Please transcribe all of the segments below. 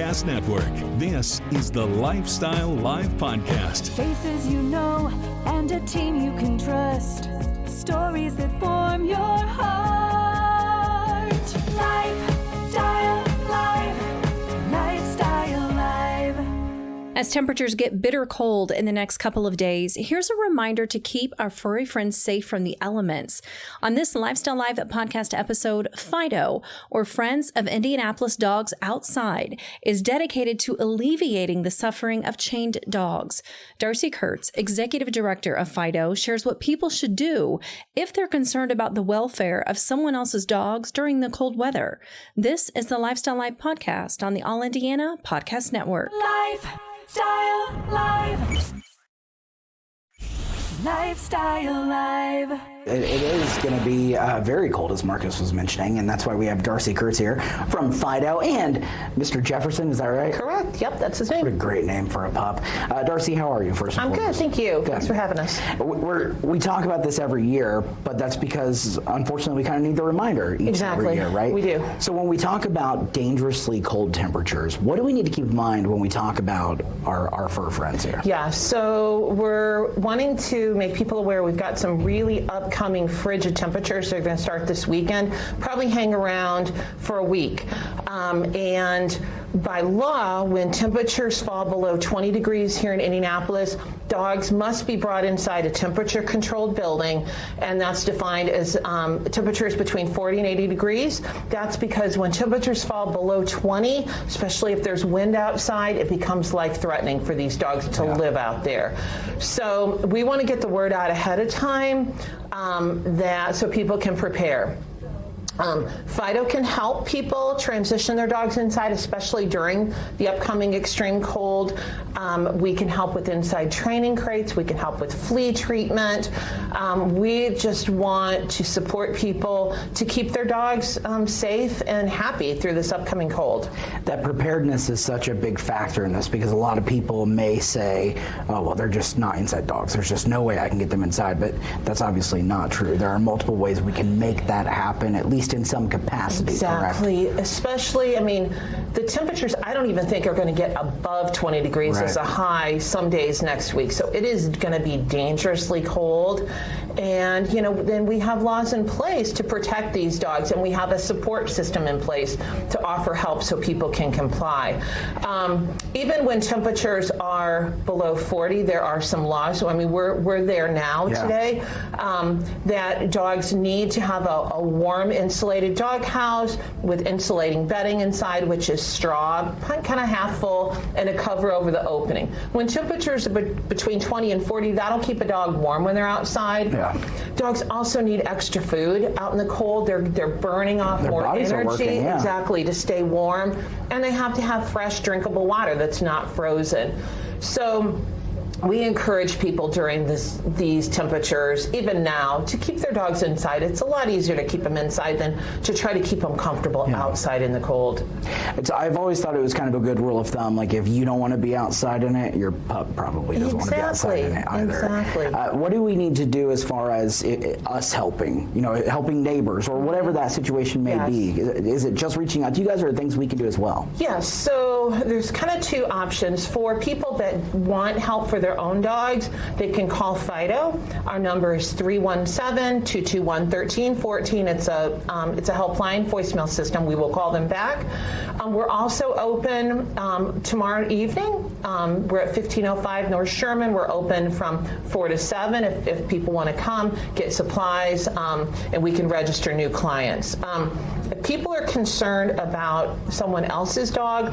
Podcast Network. This is the Lifestyle Live Podcast. Faces you know and a team you can trust. Stories that form your heart. Lifestyle Live. Lifestyle Live. As temperatures get bitter cold in the next couple of days, here's a reminder to keep our furry friends safe from the elements. On this Lifestyle Live podcast episode, FIDO, or Friends of Indianapolis Dogs Outside, is dedicated to alleviating the suffering of chained dogs. Darcie Kurtz, Executive Director of FIDO, shares what people should do if they're concerned about the welfare of someone else's dogs during the cold weather. This is the Lifestyle Live podcast on the All Indiana Podcast Network. Lifestyle Live. Lifestyle Live. It is going to be very cold, as Marcus was mentioning, and that's why we have Darcie Kurtz here from FIDO and Mr. Jefferson. Is that right? Correct. Yep, that's his name. What a great name for a pup. Darcie, how are you? First and foremost? I'm good, thank you. Good. Thanks for having us. We talk about this every year, but that's because, unfortunately, we kind of need the reminder every year, right? We do. So when we talk about dangerously cold temperatures, what do we need to keep in mind when we talk about our fur friends here? Yeah, so we're wanting to make people aware we've got some really upcoming frigid temperatures that are going to start this weekend, probably hang around for a week. And by law, when temperatures fall below 20 degrees here in Indianapolis, dogs must be brought inside a temperature-controlled building, and that's defined as temperatures between 40 and 80 degrees. That's because when temperatures fall below 20, especially if there's wind outside, it becomes life-threatening for these dogs to live out there. So we want to get the word out ahead of time so people can prepare. FIDO can help people transition their dogs inside, especially during the upcoming extreme cold. We can help with inside training crates. We can help with flea treatment. We just want to support people to keep their dogs safe and happy through this upcoming cold. That preparedness is such a big factor in this, because a lot of people may say, oh, well, they're just not inside dogs. There's just no way I can get them inside, but that's obviously not true. There are multiple ways we can make that happen, at least in some capacity. Exactly. Correct? Especially, I mean, the temperatures I don't even think are going to get above 20 degrees as a high some days next week. So it is going to be dangerously cold. And, then we have laws in place to protect these dogs, and we have a support system in place to offer help so people can comply. Even when temperatures are below 40, there are some laws. So, I mean, we're there now today, that dogs need to have a warm, insulated dog house with insulating bedding inside, which is straw, kind of half full, and a cover over the opening. When temperatures are between 20 and 40, that'll keep a dog warm when they're outside. Yeah. Dogs also need extra food out in the cold. They're burning off more energy, exactly, to stay warm, and they have to have fresh, drinkable water that's not frozen. So we encourage people during these temperatures, even now, to keep their dogs inside. It's a lot easier to keep them inside than to try to keep them comfortable outside in the cold. I've always thought it was kind of a good rule of thumb, like if you don't want to be outside in it, your pup probably doesn't want to be outside in it either. Exactly. What do we need to do as far as us helping, helping neighbors or whatever that situation may be? Is it just reaching out to you guys, or are there things we can do as well? Yes, so there's kind of two options. For people that want help for their own dogs, they can call FIDO. Our number is 317-221-1314. It's a helpline voicemail system. We will call them back. We're also open tomorrow evening. We're at 1505 North Sherman. We're open from 4 to 7 if people want to come, get supplies, and we can register new clients. If people are concerned about someone else's dog,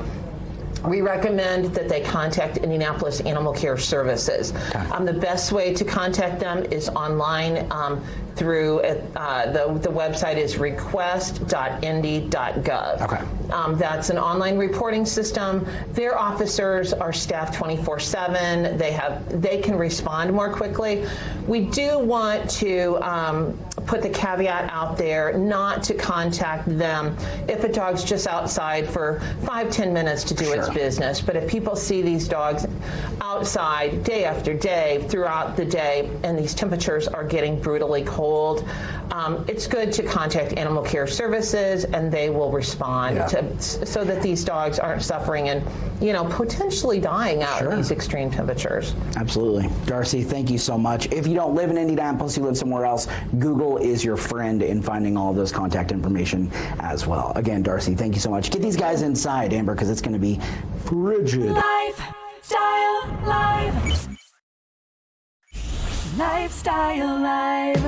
we recommend that they contact Indianapolis Animal Care Services. The best way to contact them is online through the website is request.indy.gov. Okay. That's an online reporting system. Their officers are staffed 24/7. They can respond more quickly. We do want to put the caveat out there not to contact them if a dog's just outside for 5-10 minutes to do its business. But if people see these dogs outside day after day throughout the day, and these temperatures are getting brutally cold, cold, it's good to contact Animal Care Services, and they will respond so that these dogs aren't suffering and, potentially dying out in these extreme temperatures. Absolutely. Darcie, thank you so much. If you don't live in Indianapolis, you live somewhere else, Google is your friend in finding all of those contact information as well. Again, Darcie, thank you so much. Get these guys inside, Amber, because it's going to be frigid. Lifestyle Live. Lifestyle Live.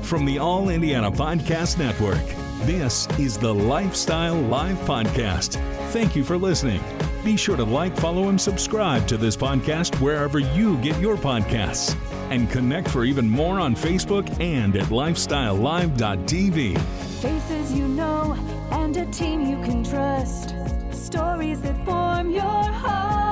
From the All Indiana Podcast Network, this is the Lifestyle Live Podcast. Thank you for listening. Be sure to like, follow, and subscribe to this podcast wherever you get your podcasts. And connect for even more on Facebook and at lifestylelive.tv. Faces you know and a team you can trust. Stories that form your heart.